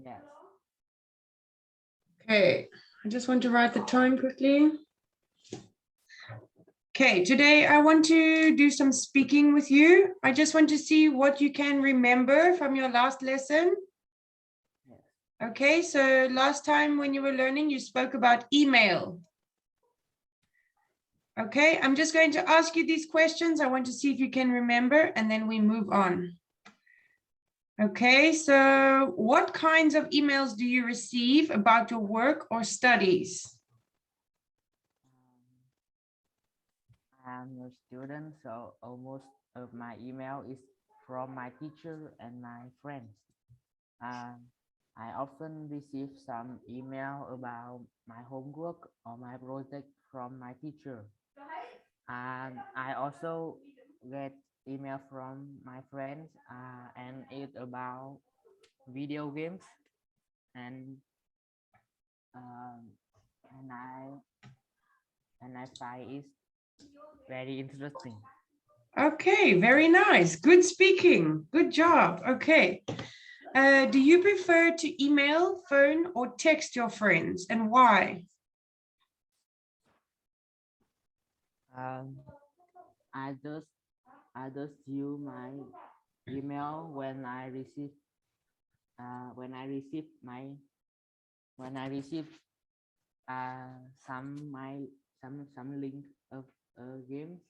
Yes. Okay, I just want to write the time quickly. Okay, today I want to do some speaking with you. I just want to see what you can remember from your last lesson. Yes. Okay, so last time when you were learning, you spoke about email. Okay, I'm just going to ask you these questions. I want to see if you can remember, and then we move on. Okay, so what kinds of emails do you receive about your work or studies? I'm a student, so almost of my email is from my teacher and my friends. I often receive some email about my homework or my project from my teacher. And I also get email from my friends and it's about video games and um, and I find it very interesting. Okay, very nice. Good speaking. Good job. Okay. Do you prefer to email, phone, or text your friends, and why? Um, I just I just use my email when I receive my when I receive some link of games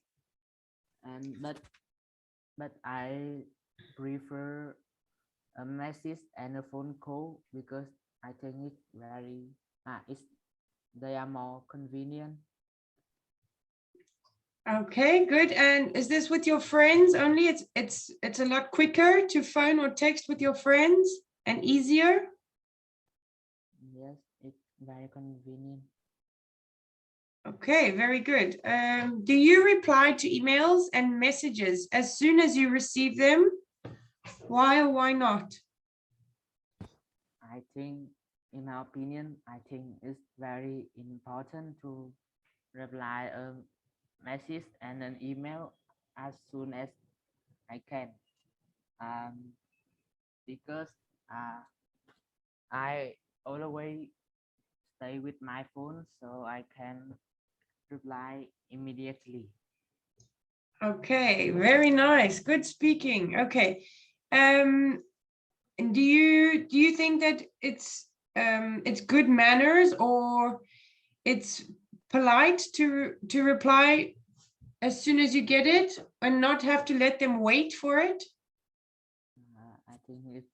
and but I prefer a message and a phone call because I think it's very it's they are more convenient. Okay, good. And is this with your friends only? It's a lot quicker to phone or text with your friends and easier. Yes, it's very convenient. Okay, very good. Do you reply to emails and messages as soon as you receive them? Why or why not? I think, in my opinion, I think it's very important to reply a message and an email as soon as I can. Um, because I always stay with my phone so I can reply immediately. Okay, very nice. Good speaking. Okay. And do you think that it's good manners or it's polite to reply as soon as you get it and not have to let them wait for it? I think it's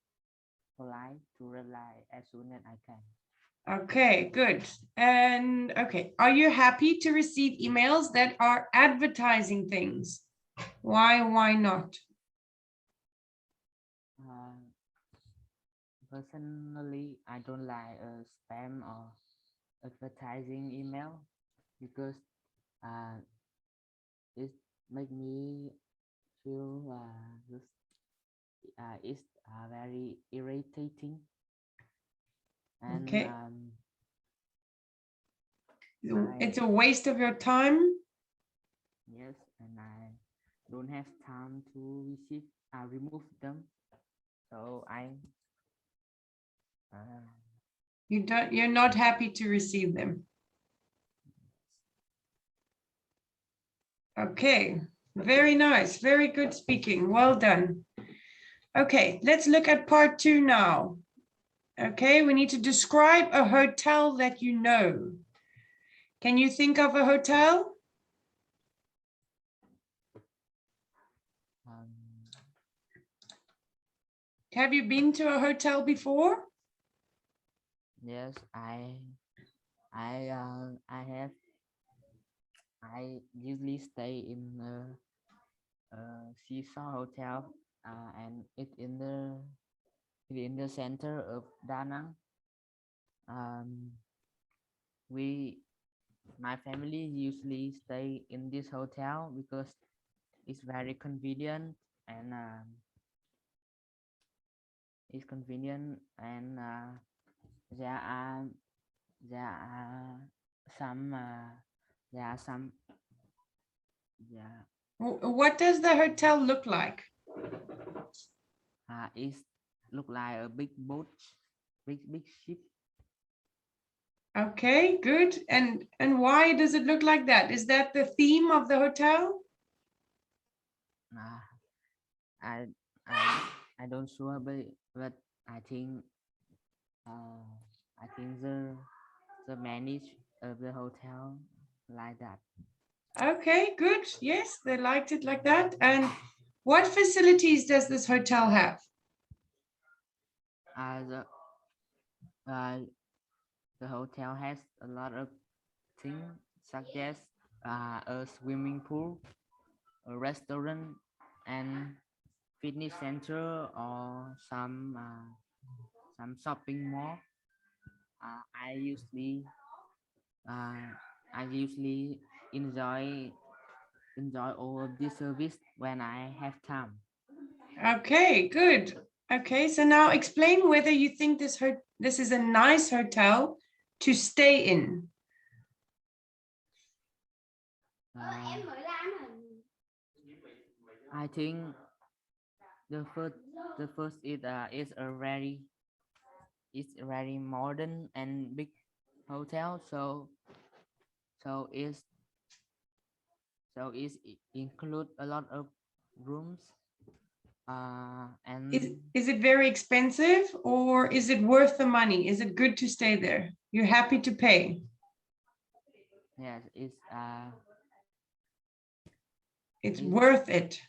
polite to reply as soon as I can. Okay, good. And okay, are you happy to receive emails that are advertising things? Why not? Uh, Personally, I don't like spam or advertising email because uh, it make me feel it's very irritating and Okay, it's a waste of your time. yes, and I don't have time to remove them, so uh, You're not happy to receive them. Okay, very nice, very good speaking. Well done. Okay, let's look at part 2 now. Okay, we need to describe a hotel that you know. Can you think of a hotel? um, Have you been to a hotel before? yes, I usually stay in a seaside hotel and it's in the center of Da Nang. Um, we my family usually stay in this hotel because it's very convenient and it's convenient and there are there are some there are some yeah What does the hotel look like? it look like a big boat big ship. Okay, good. And why does it look like that? Is that the theme of the hotel? Uh, I I I don't sure, but I think uh, I think the manage of the hotel like that. Okay, good. Yes, they liked it like that. And what facilities does this hotel have? The uh, the hotel has a lot of things such as a swimming pool, a restaurant, and fitness center, or some shopping mall. Uh, I usually uh, I usually enjoy all of this service when I have time. Okay, good. Okay, so now explain whether you think this is a nice hotel to stay in. Uh, I think the first is a very modern and big hotel, so it's include a lot of rooms and Is it very expensive or is it worth the money? Is it good to stay there? You're happy to pay? yes, It's it's worth it.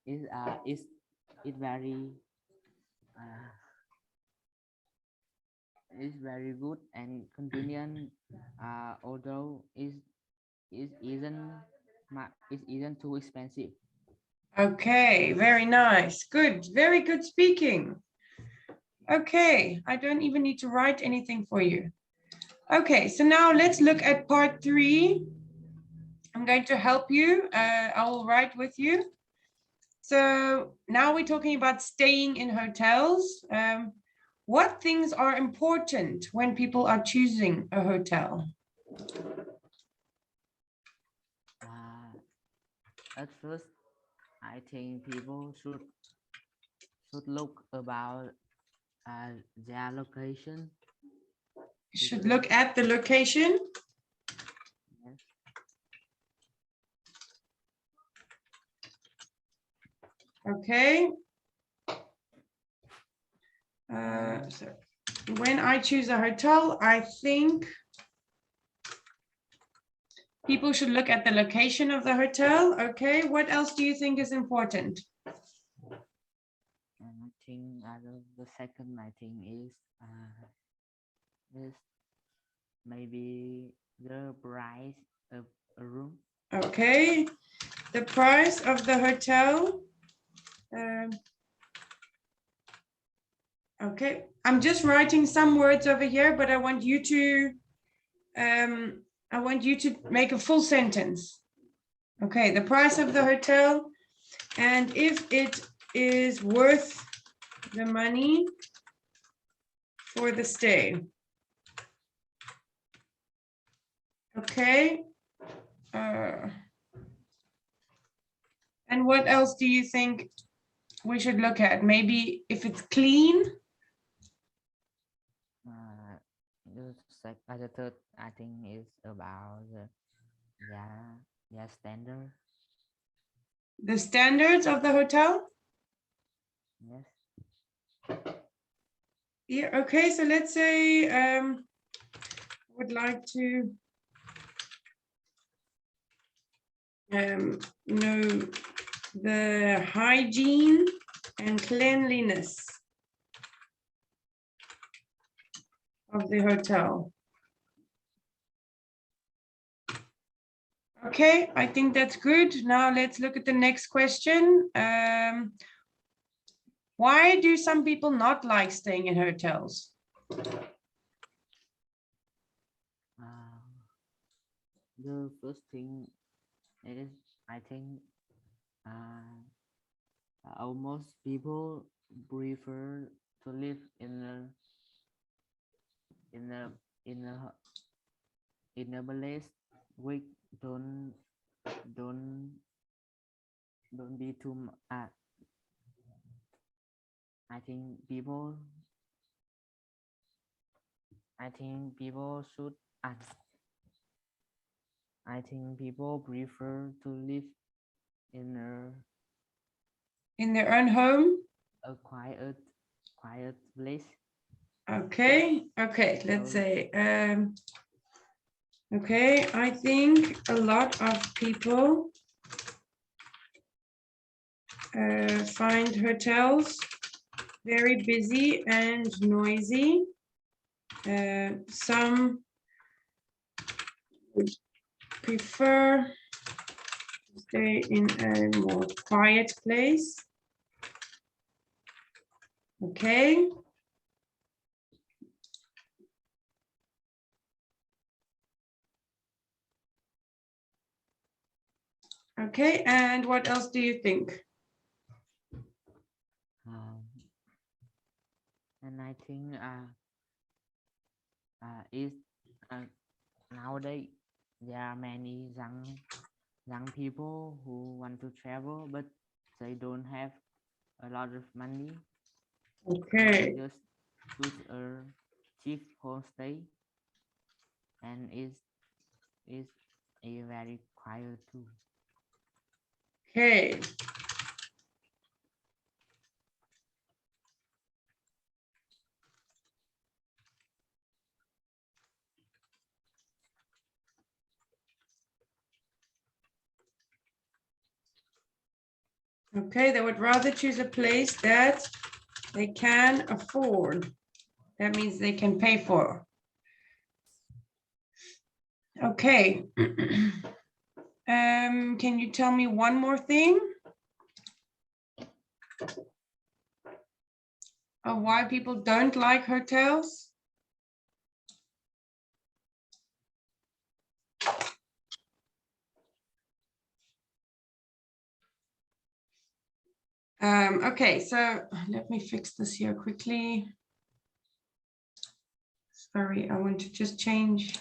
it's very uh, it's very good and convenient, although it isn't too expensive. Okay, very nice. Good, very good speaking. Okay, I don't even need to write anything for you. Okay, so now let's look at part 3. I'm going to help you. I will write with you. So now we're talking about staying in hotels. What things are important when people are choosing a hotel? At first, I think people should look about their location. You should look at the location. Yes. Okay. So when I choose a hotel, I think people should look at the location of the hotel. Okay. What else do you think is important? And I think the second I think is maybe the price of a room. Okay. The price of the hotel. Okay. I'm just writing some words over here, but I want you to make a full sentence. Okay, the price of the hotel and if it is worth the money for the stay. Okay. And what else do you think we should look at? Maybe if it's clean. The third I think is about the standard. The standards of the hotel? Yes. Yeah, okay, so let's say would like to know the hygiene and cleanliness of the hotel. Okay, I think that's good. Now let's look at the next question. Why do some people not like staying in hotels? The first thing is I think almost people prefer to live in a in a in a place which don't don't be too I think people I think people should. I think people prefer to live in their own home. a quiet place. Okay, let's say, okay, I think a lot of people find hotels very busy and noisy. Some would prefer to stay in a more quiet place. Okay. Okay, and what else do you think? And I think is nowadays there are many young people who want to travel, but they don't have a lot of money. Okay. They just choose a cheap homestay, and is a very quiet too. Okay. Okay, they would rather choose a place that they can afford. That means they can pay for. Okay. Can you tell me one more thing of why people don't like hotels? Okay, so let me fix this here quickly. Sorry, I want to just change.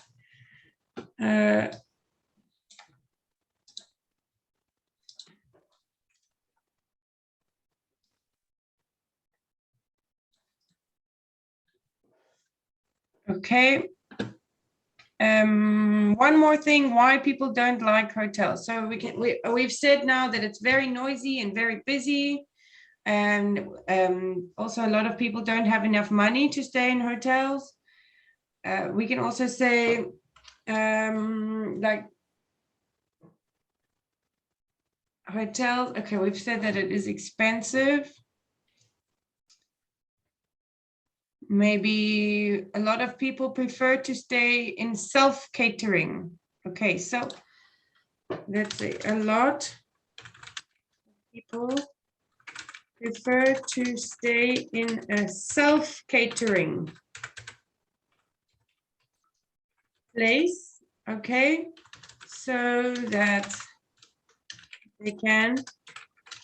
Okay. One more thing, why people don't like hotels. So we've said now that it's very noisy and very busy. And also a lot of people don't have enough money to stay in hotels. We can also say like hotels, okay, we've said that it is expensive. Maybe a lot of people prefer to stay in self-catering. Okay, so let's say a lot of people prefer to stay in a self-catering place, okay, so that they can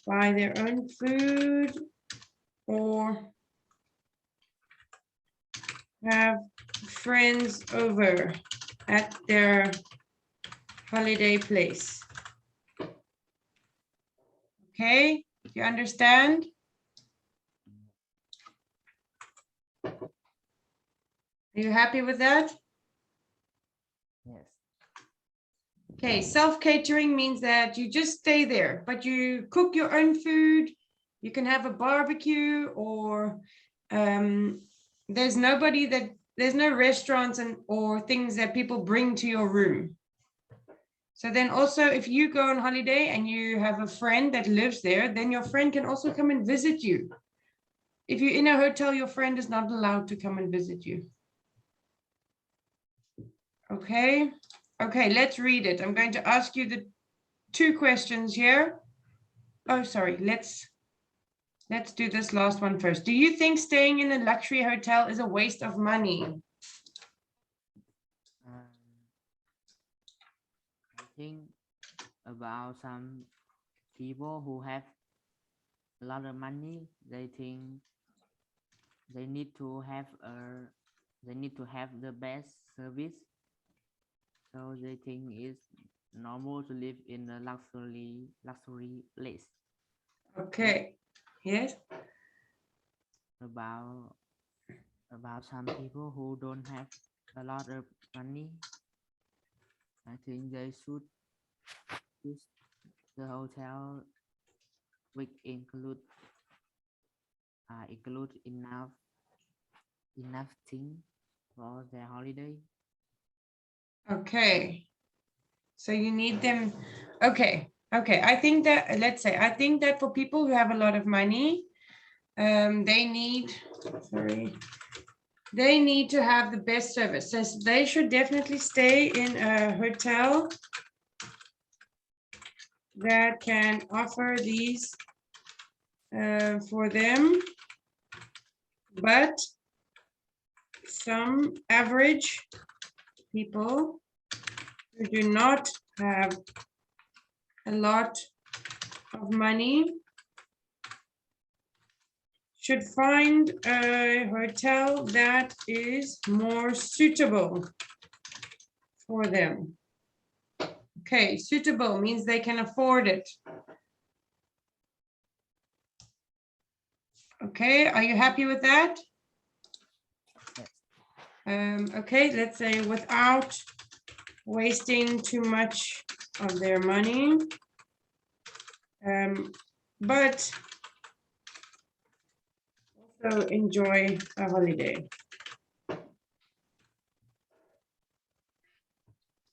buy their own food or have friends over at their holiday place. Okay, you understand? Are you happy with that? Yes. Okay, self-catering means that you just stay there, but you cook your own food. You can have a barbecue, or there's no restaurants or things that people bring to your room. So then also, if you go on holiday and you have a friend that lives there, then your friend can also come and visit you. If you're in a hotel, your friend is not allowed to come and visit you. Okay. Okay, let's read it. I'm going to ask you the 2 questions here. Oh, sorry. Let's do this last one first. Do you think staying in a luxury hotel is a waste of money? I think about some people who have a lot of money, they think they need to have the best service, so they think it's normal to live in a luxury place. Okay. Yes. About about some people who don't have a lot of money, I think they should choose the hotel which include enough things for their holiday. Okay. So you need them. Okay. Okay. I think that, let's say, I think that for people who have a lot of money, they need to have the best service. So they should definitely stay in a hotel that can offer these for them, but some average people who do not have a lot of money should find a hotel that is more suitable for them. Okay, suitable means they can afford it. Okay, are you happy with that? Okay, let's say without wasting too much of their money, but also enjoy a holiday.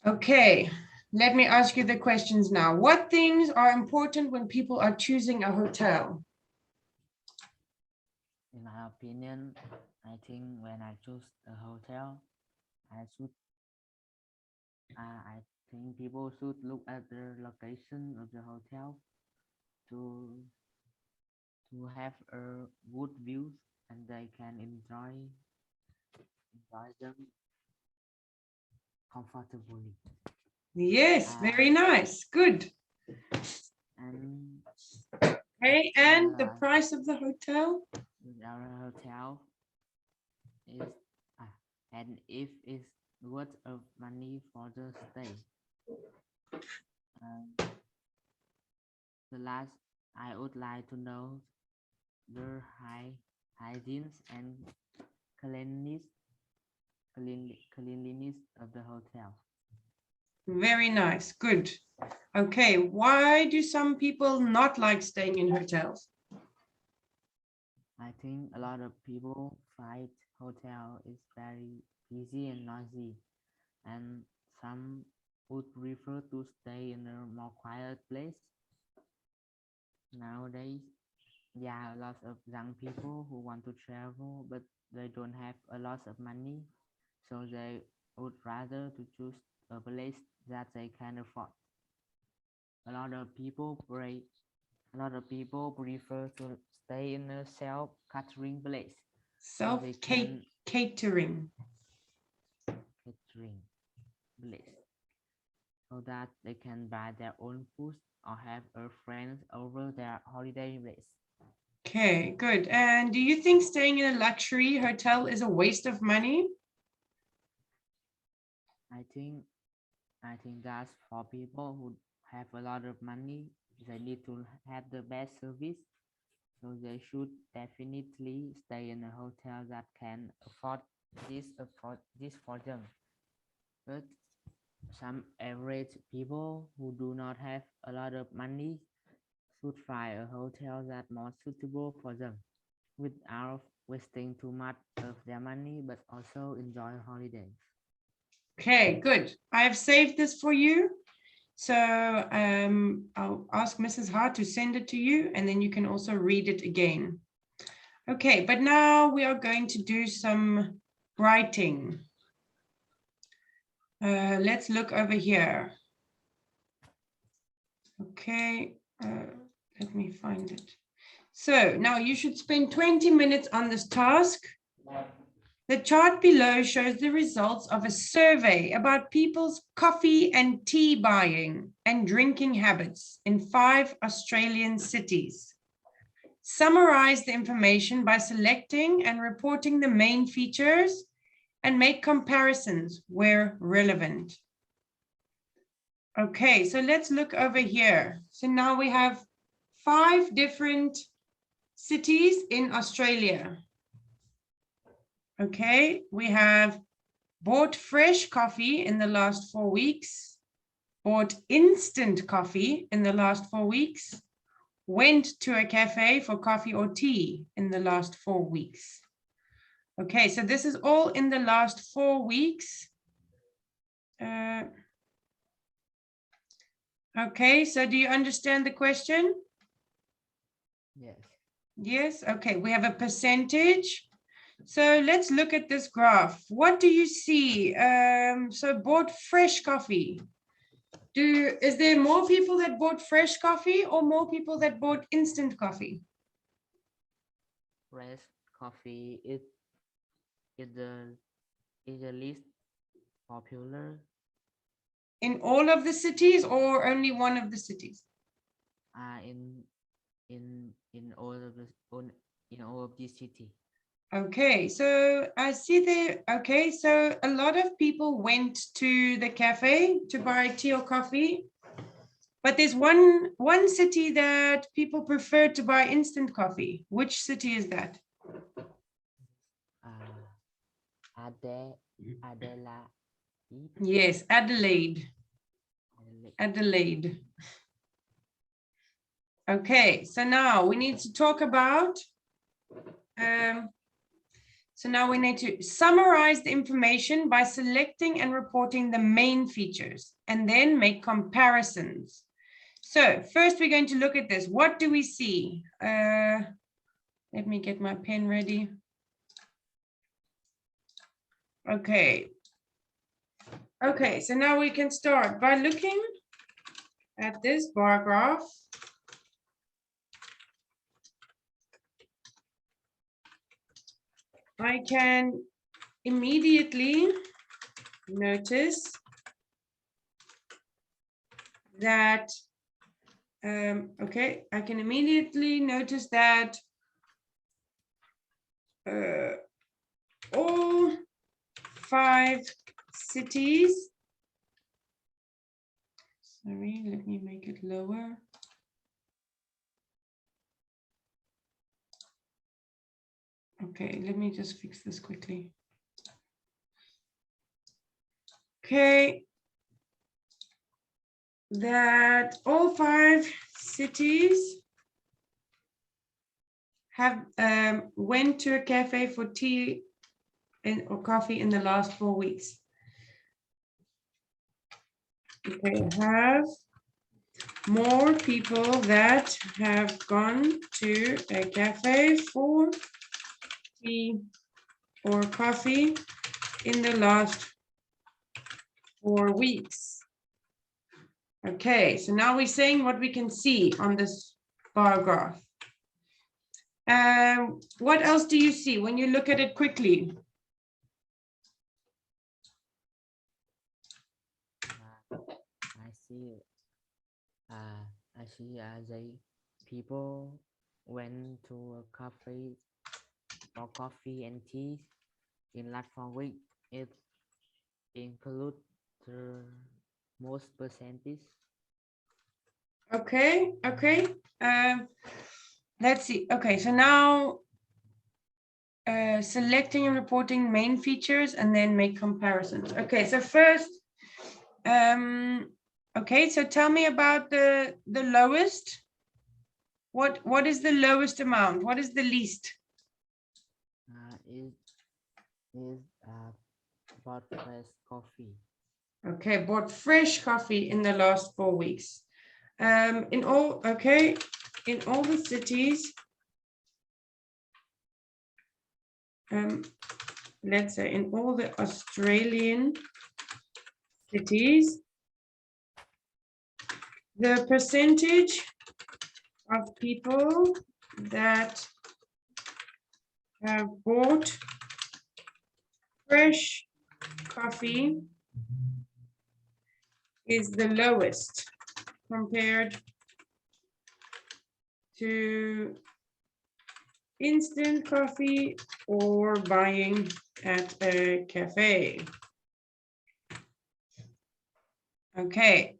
Okay, let me ask you the questions now. What things are important when people are choosing a hotel? In my opinion, I think when I choose a hotel, I think people should look at the location of the hotel to have a good view and they can enjoy them comfortably. Yes, very nice. Good. And okay, and the price of the hotel? Our hotel is and if it's worth of money for the stay. The last, I would like to know the hygiene and cleanliness of the hotel. Very nice. Good. Okay, why do some people not like staying in hotels? I think a lot of people find hotel is very busy and noisy, and some would prefer to stay in a more quiet place. Nowadays, there are lots of young people who want to travel, but they don't have a lot of money, so they would rather to choose a place that they can afford. A lot of people prefer to stay in a self-catering place. Self-catering. Catering place, so that they can buy their own food or have a friend over their holiday place. Okay, good. And do you think staying in a luxury hotel is a waste of money? I think that's for people who have a lot of money. They need to have the best service, so they should definitely stay in a hotel that can afford this for them. But some average people who do not have a lot of money should find a hotel that more suitable for them, without wasting too much of their money, but also enjoy holidays. Okay, good. I've saved this for you. So I'll ask Mrs. Hart to send it to you, and then you can also read it again. Okay, but now we are going to do some writing. Let's look over here. Okay, let me find it. So now you should spend 20 minutes on this task. The chart below shows the results of a survey about people's coffee and tea buying and drinking habits in 5 Australian cities. Summarize the information by selecting and reporting the main features and make comparisons where relevant. Okay, so let's look over here. So now we have 5 different cities in Australia. Okay, we have bought fresh coffee in the last 4 weeks, bought instant coffee in the last 4 weeks, went to a cafe for coffee or tea in the last 4 weeks. Okay, so this is all in the last 4 weeks. Okay, so do you understand the question? Yes. Yes, okay, we have a percentage. So let's look at this graph. What do you see? So bought fresh coffee. Is there more people that bought fresh coffee or more people that bought instant coffee? Fresh coffee is the least popular. In all of the cities or only one of the cities? In all of in all of this city. Okay, so I see there. Okay, so a lot of people went to the cafe to buy tea or coffee, but there's one city that people prefer to buy instant coffee. Which city is that? Adelaide. Yes, Adelaide. Adelaide. Adelaide. Okay, so now we need to talk about, so now we need to summarize the information by selecting and reporting the main features and then make comparisons. So first we're going to look at this. What do we see? Let me get my pen ready. Okay. Okay, so now we can start by looking at this bar graph. I can immediately notice that, okay, I can immediately notice that all 5 cities, sorry, let me make it lower. Okay, let me just fix this quickly. Okay, that all 5 cities have went to a cafe for tea or coffee in the last 4 weeks. Okay, have more people that have gone to a cafe for tea or coffee in the last 4 weeks. Okay, so now we're saying what we can see on this bar graph. What else do you see when you look at it quickly? I see. I see. People went to a cafe for coffee and tea in last 4 week. It includes the most percentage. Okay, okay. Let's see. Okay, so now selecting and reporting main features and then make comparisons. Okay, so first, okay, so tell me about the lowest. What is the lowest amount? What is the least? Is bought fresh coffee. Okay, bought fresh coffee in the last 4 weeks. In all, okay, in all the cities, let's say in all the Australian cities, the percentage of people that have bought fresh coffee is the lowest compared to instant coffee or buying at a cafe. Okay.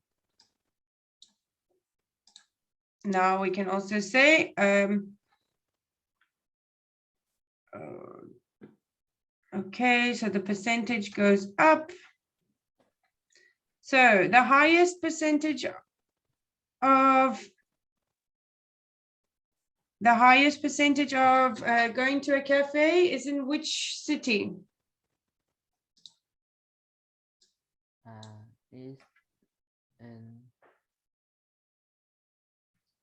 Now we can also say, Okay, so the percentage goes up. So the highest percentage of going to a cafe is in which city? Is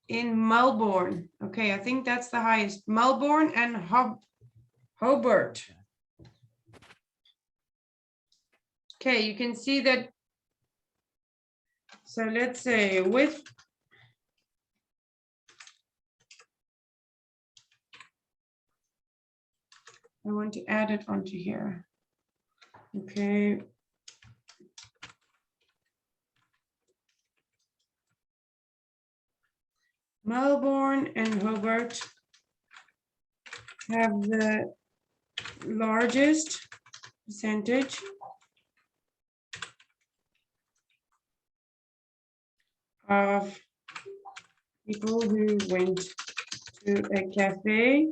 in Melbourne. Okay, I think that's the highest. Melbourne and Hobart. Okay, you can see that. So let's say with I want to add it onto here. Okay. Melbourne and Hobart have the largest percentage of people who went to a cafe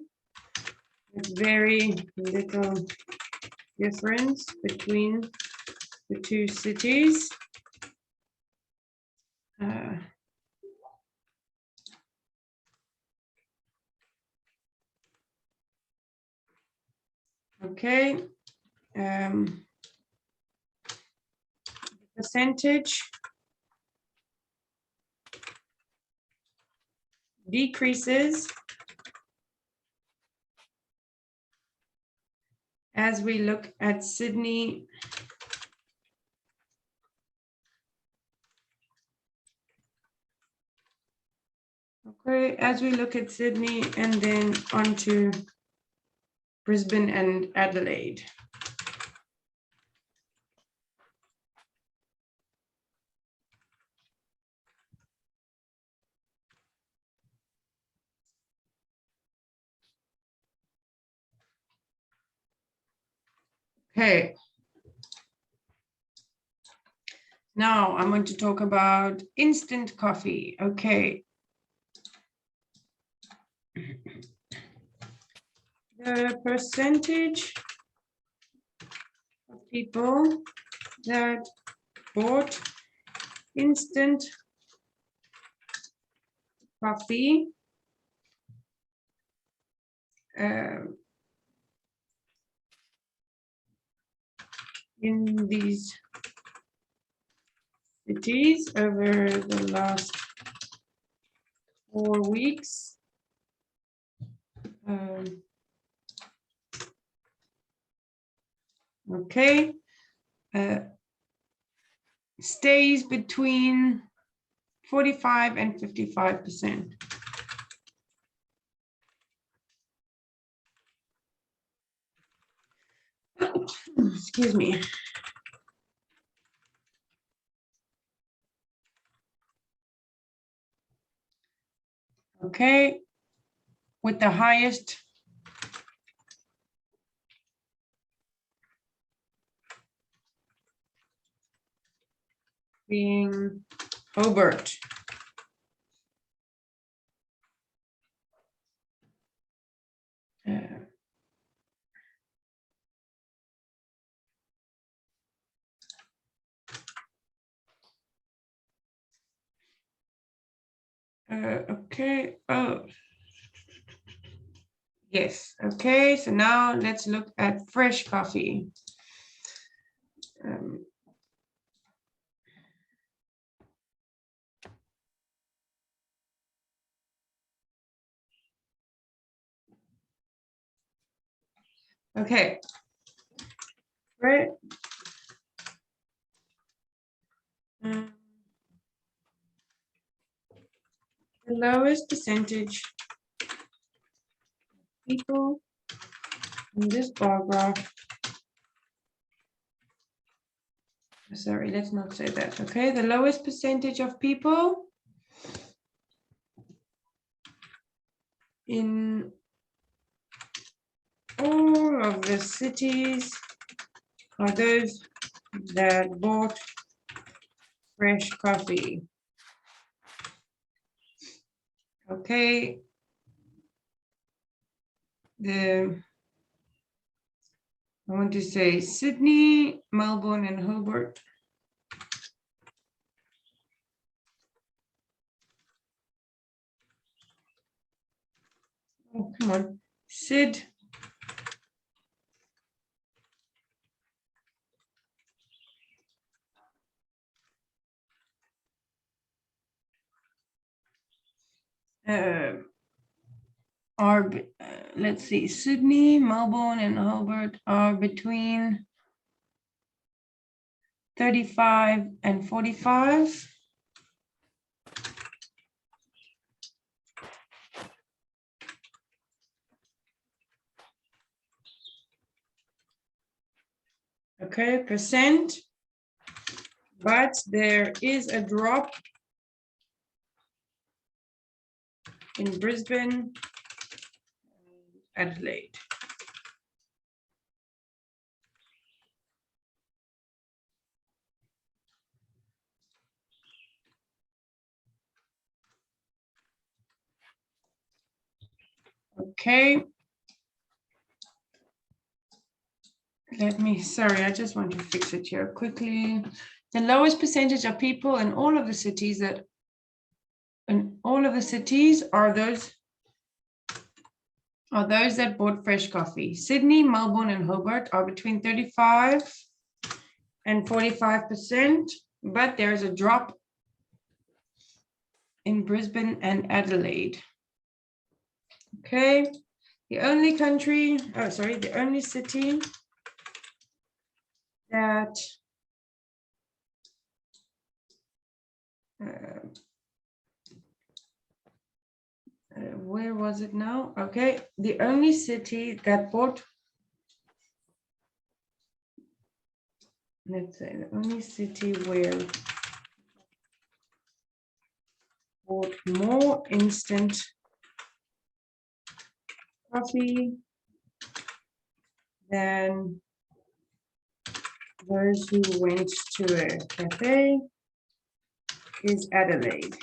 with very little difference between the two cities. Okay, percentage decreases as we look at Sydney Okay, as we look at Sydney and then on to Brisbane and Adelaide. Okay. Now I'm going to talk about instant coffee. Okay. The percentage of people that bought instant coffee in these cities over the last 4 weeks. Okay, stays between 45 and 55%. Excuse me. Okay, with the highest being Hobart. Okay, oh. Yes, okay, so now let's look at fresh coffee. Okay. Right. The lowest percentage people in this bar graph. Sorry, let's not say that. Okay, the lowest percentage of people in all of the cities are those that bought fresh coffee. Okay, the I want to say Sydney, Melbourne, and Hobart. Oh, come on. Sid. Let's see, Sydney, Melbourne, and Hobart are between 35 and 45. Okay, percent. But there is a drop in Brisbane and Adelaide. Okay. Sorry, I just want to fix it here quickly. The lowest percentage of people in all of the cities are those that bought fresh coffee. Sydney, Melbourne, and Hobart are between 35 and 45%, but there's a drop in Brisbane and Adelaide. Okay, the only city that where was it now? Okay, the only city that bought, let's say the only city where bought more instant coffee than those who went to a cafe is Adelaide.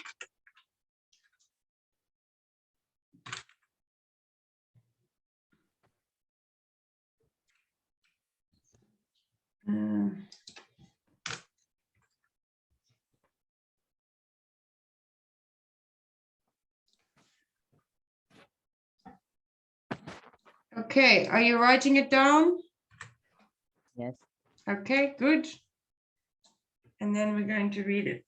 Okay, are you writing it down? Yes. Okay, good. And then we're going to read it.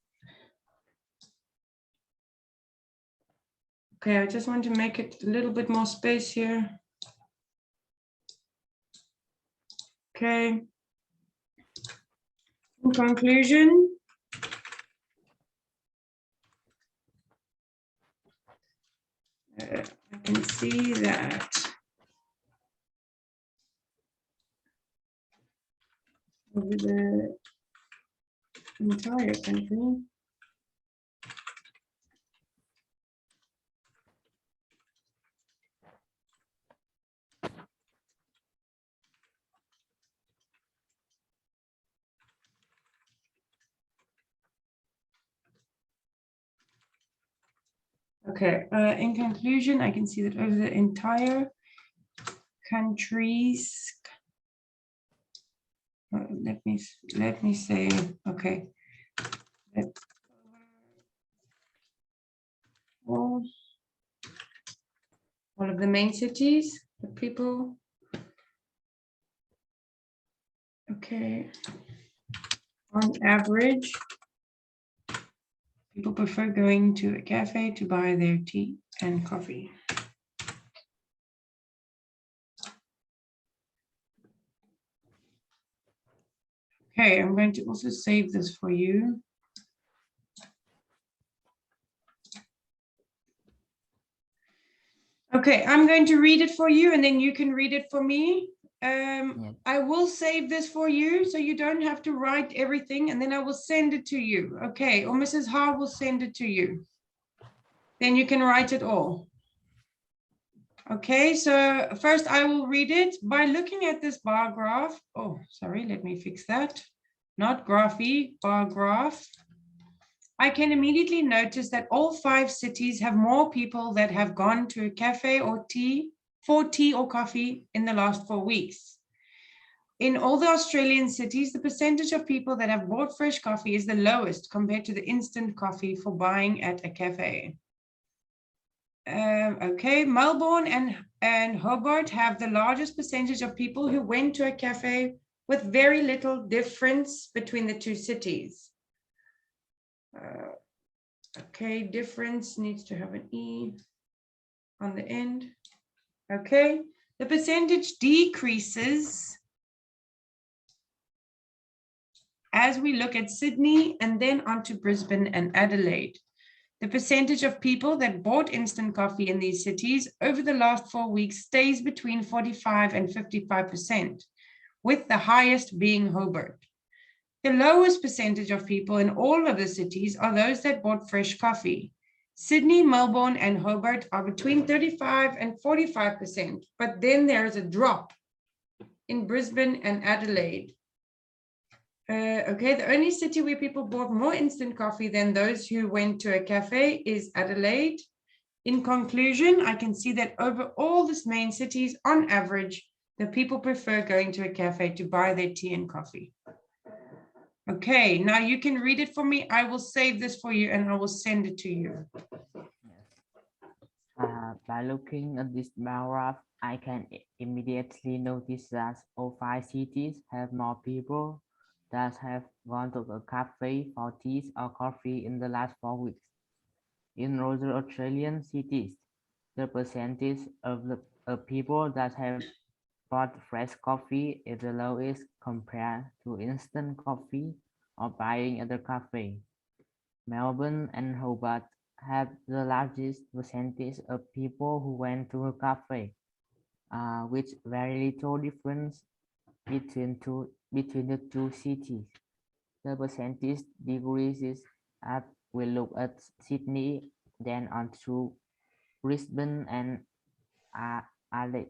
Okay, I just want to make it a little bit more space here. Okay. In conclusion, I can see that over the entire country, okay, in conclusion, I can see that over the entire countries, let me say, okay, all of the main cities, the people, okay, on average, people prefer going to a cafe to buy their tea and coffee. Okay, I'm going to also save this for you. Okay, I'm going to read it for you and then you can read it for me. I will save this for you so you don't have to write everything and then I will send it to you. Okay, or Mrs. Ha will send it to you. Then you can write it all. Okay, so first I will read it by looking at this bar graph. Oh, sorry, let me fix that. Not graphy, bar graph. I can immediately notice that all 5 cities have more people that have gone to a cafe or tea, for tea or coffee in the last 4 weeks. In all the Australian cities, the percentage of people that have bought fresh coffee is the lowest compared to the instant coffee for buying at a cafe. Okay, Melbourne and Hobart have the largest percentage of people who went to a cafe, with very little difference between the two cities. Okay, difference needs to have an E on the end. Okay, the percentage decreases as we look at Sydney and then onto Brisbane and Adelaide. The percentage of people that bought instant coffee in these cities over the last 4 weeks stays between 45 and 55%, with the highest being Hobart. The lowest percentage of people in all of the cities are those that bought fresh coffee. Sydney, Melbourne, and Hobart are between 35 and 45%, but then there is a drop in Brisbane and Adelaide. Okay, the only city where people bought more instant coffee than those who went to a cafe is Adelaide. In conclusion, I can see that over all the main cities, on average, the people prefer going to a cafe to buy their tea and coffee. Okay, now you can read it for me. I will save this for you and I will send it to you. By looking at this bar graph, I can immediately notice that all 5 cities have more people that have gone to a cafe for tea or coffee in the last 4 weeks. In other Australian cities, the percentage of people that have bought fresh coffee is the lowest compared to instant coffee or buying at a cafe. Melbourne and Hobart have the largest percentage of people who went to a cafe, with very little difference between the two cities. The percentage decreases as we look at Sydney, then on to Brisbane and Adelaide.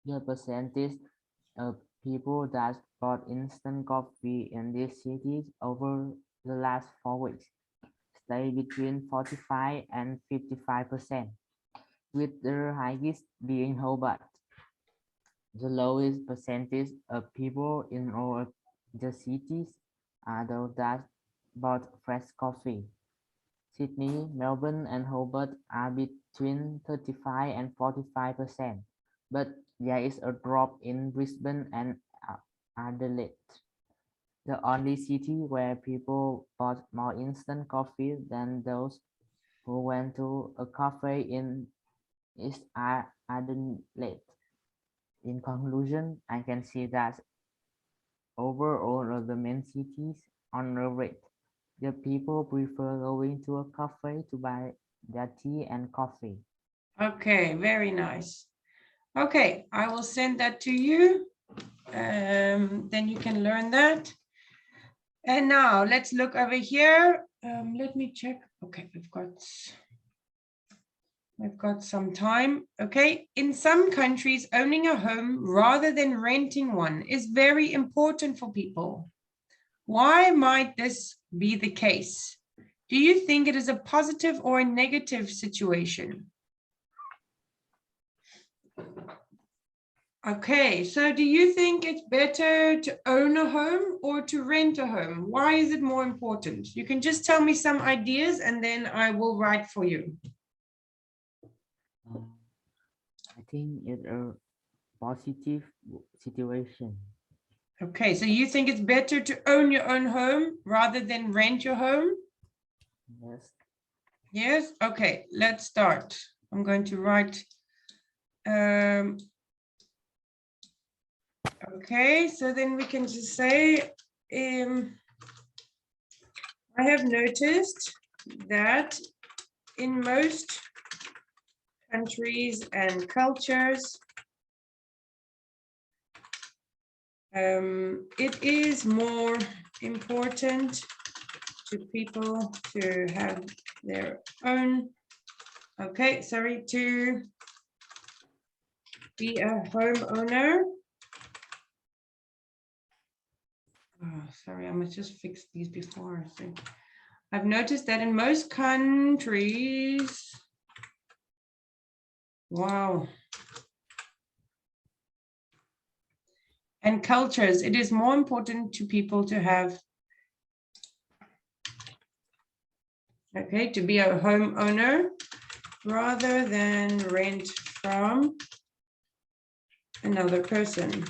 The percentage of people that bought instant coffee in these cities over the last 4 weeks stay between 45 and 55%, with the highest being Hobart. The lowest percentage of people in all the cities are those that bought fresh coffee. Sydney, Melbourne, and Hobart are between 35 and 45%, but there is a drop in Brisbane and Adelaide. The only city where people bought more instant coffee than those who went to a cafe is Adelaide. In conclusion, I can see that over all of the main cities on average, the people prefer going to a cafe to buy their tea and coffee. Okay, very nice. Okay, I will send that to you. Then you can learn that. And now let's look over here. Let me check. Okay, we've got some time. Okay, in some countries, owning a home rather than renting one is very important for people. Why might this be the case? Do you think it is a positive or a negative situation? Okay, so do you think it's better to own a home or to rent a home? Why is it more important? You can just tell me some ideas and then I will write for you. I think it's a positive situation. Okay, so you think it's better to own your own home rather than rent your home? Yes. Yes, okay, let's start. I'm going to write. Okay, so then we can just say, I have noticed that in most countries and cultures, it is more important to people to have their own, to be a homeowner. Oh, sorry, I must just fix these before. So I've noticed that in most countries, wow. and cultures, it is more important to people to have, okay, to be a homeowner rather than rent from another person.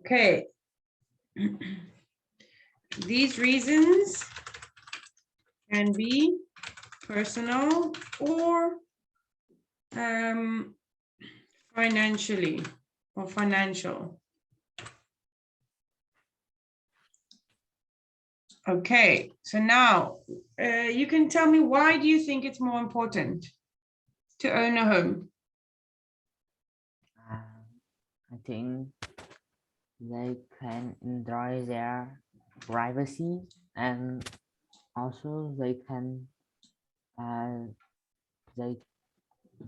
Okay. These reasons can be personal or financially or financial. Okay, so now you can tell me, why do you think it's more important to own a home? I think they can enjoy their privacy, and also they can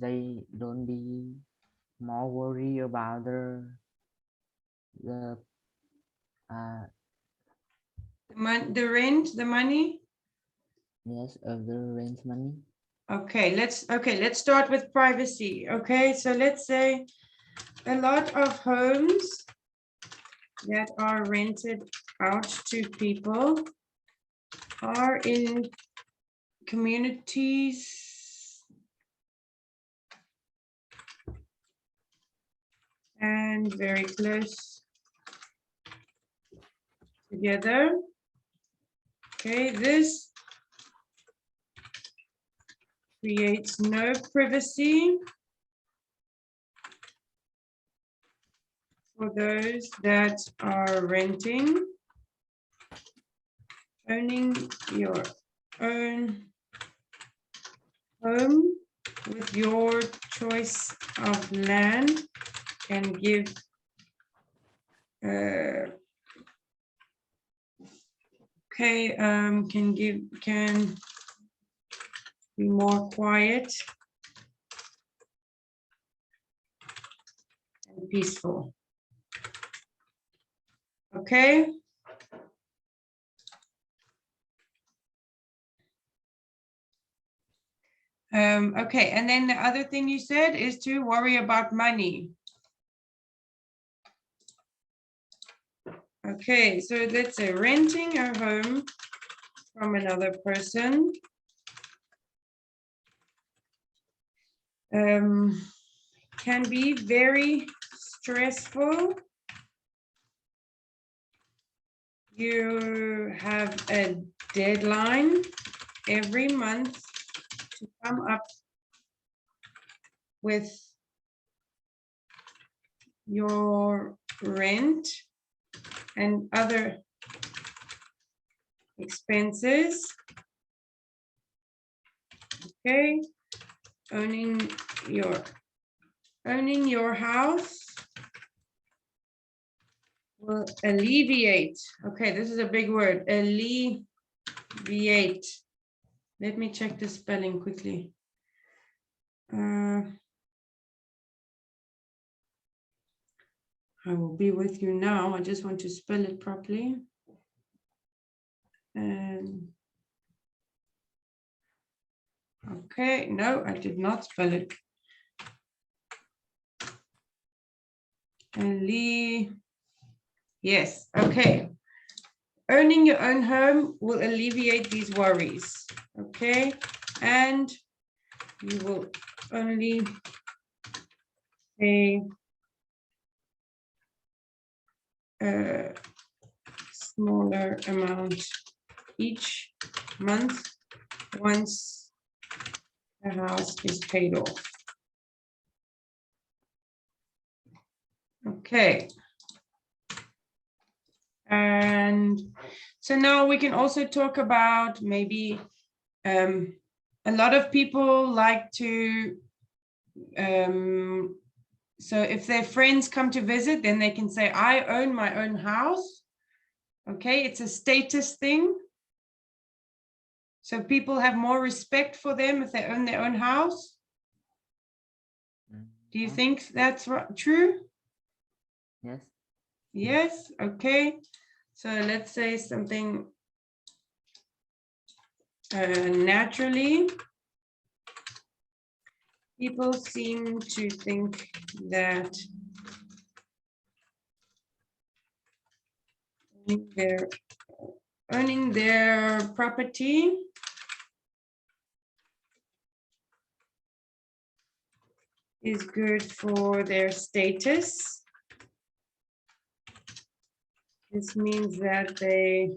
they don't be more worry about the The rent, the money. yes, of the rent money. Okay, let's start with privacy. Okay, so let's say a lot of homes that are rented out to people are in communities and very close together. Okay, this creates no privacy for those that are renting. Owning your own home with your choice of land can give can be more quiet and peaceful. Okay. Okay, and then the other thing you said is to worry about money. Okay, so let's say renting a home from another person can be very stressful. You have a deadline every month to come up with your rent and other expenses. Okay, owning your house will alleviate. Okay, this is a big word. Alleviate. Let me check the spelling quickly. I will be with you now. I just want to spell it properly. Okay, no, I did not spell it. Yes, okay. Owning your own home will alleviate these worries, okay? And you will only pay a smaller amount each month once the house is paid off. Okay. And so now we can also talk about maybe a lot of people like to, so if their friends come to visit, then they can say, I own my own house. Okay, it's a status thing. So people have more respect for them if they own their own house. Do you think that's true? Yes. Yes, okay. So let's say something naturally. People seem to think that owning their property is good for their status. This means that they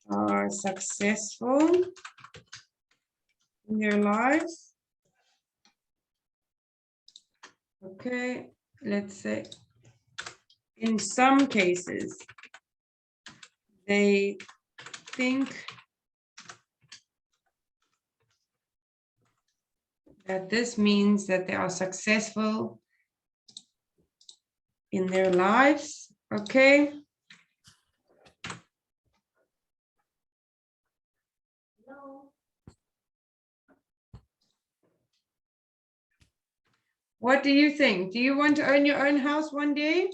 are successful in their lives. Okay, let's say in some cases, they think that this means that they are successful in their lives. Okay. What do you think? Do you want to own your own house one day?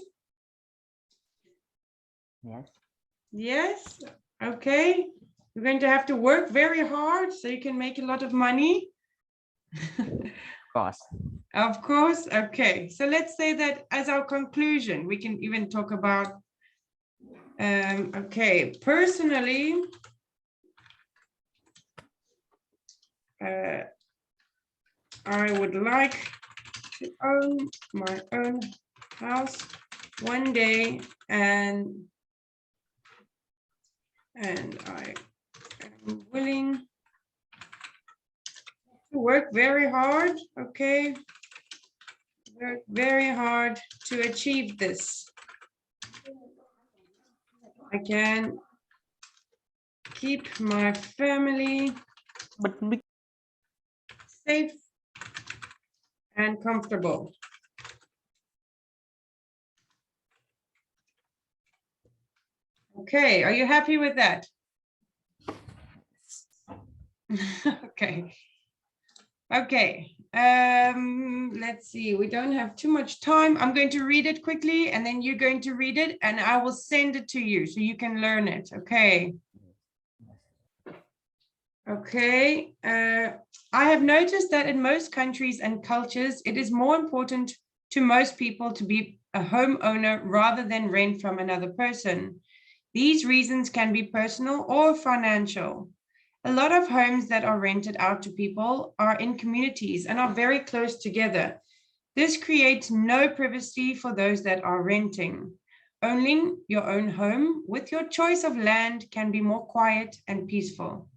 Yes. Yes. Okay. You're going to have to work very hard so you can make a lot of money. Of course. Of course. Okay. So let's say that as our conclusion, we can even talk about, okay, personally, I would like to own my own house one day, and I am willing to work very hard. Okay, work very hard to achieve this. I can keep my family safe and comfortable. Okay, are you happy with that? Okay. Okay, let's see, we don't have too much time. I'm going to read it quickly and then you're going to read it and I will send it to you so you can learn it. Okay. Okay, I have noticed that in most countries and cultures, it is more important to most people to be a homeowner rather than rent from another person. These reasons can be personal or financial. A lot of homes that are rented out to people are in communities and are very close together. This creates no privacy for those that are renting. Owning your own home with your choice of land can be more quiet and peaceful.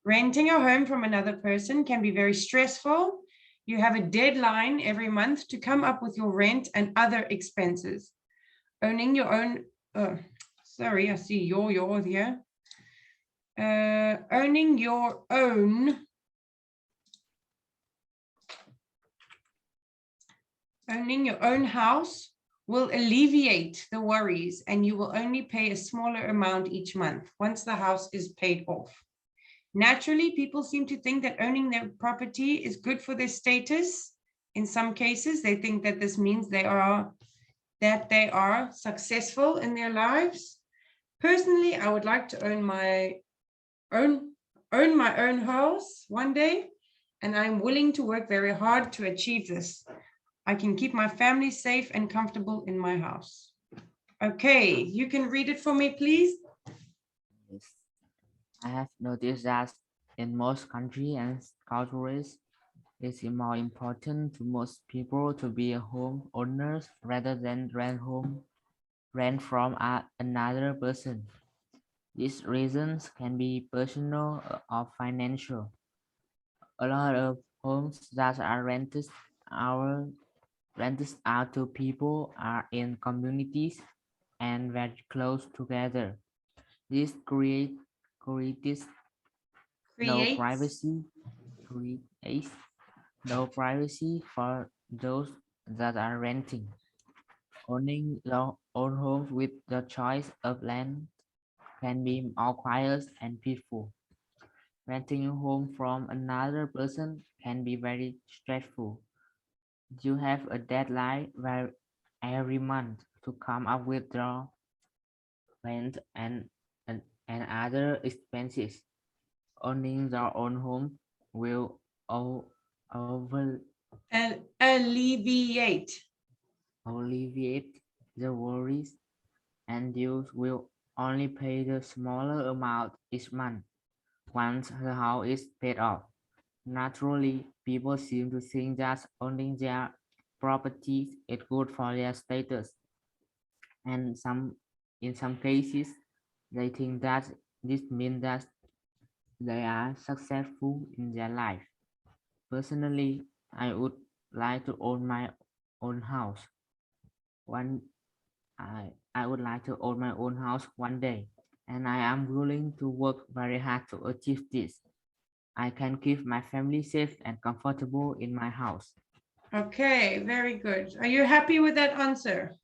Renting a home from another person can be very stressful. You have a deadline every month to come up with your rent and other expenses. Owning your own, sorry, I see your here. Owning your own house will alleviate the worries and you will only pay a smaller amount each month once the house is paid off. Naturally, people seem to think that owning their property is good for their status. In some cases, they think that this means they are successful in their lives. Personally, I would like to own my own house one day, and I'm willing to work very hard to achieve this. I can keep my family safe and comfortable in my house. Okay, you can read it for me, please. Yes. I have noticed that in most countries and cultures, it's more important to most people to be a home owners rather than rent from another person. These reasons can be personal or financial. A lot of homes that are rented out to people are in communities and very close together. This creates no Creates. privacy creates no privacy for those that are renting. Owning your own home with the choice of land can be more quiet and peaceful. Renting a home from another person can be very stressful. You have a deadline where every month to come up with the rent and other expenses. Owning your own home will over Alleviate. alleviate the worries, and you will only pay the smaller amount each month once the house is paid off. Naturally, people seem to think that owning their property is good for their status, and in some cases, they think that this means that they are successful in their life. Personally, I would like to own my own house. One, I would like to own my own house one day, and I am willing to work very hard to achieve this. I can keep my family safe and comfortable in my house. Okay, very good. Are you happy with that answer?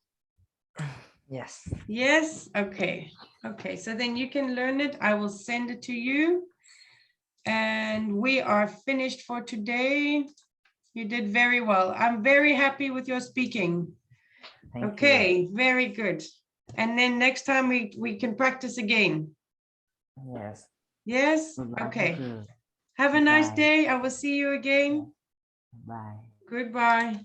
Yes. Yes? Okay. Okay, so then you can learn it. I will send it to you. And we are finished for today. You did very well. I'm very happy with your speaking. Thank you. Okay, very good. And then next time we can practice again. Yes. Yes? Goodbye, Okay. teacher. Have a nice Bye. day. I will see you again. Bye. Goodbye.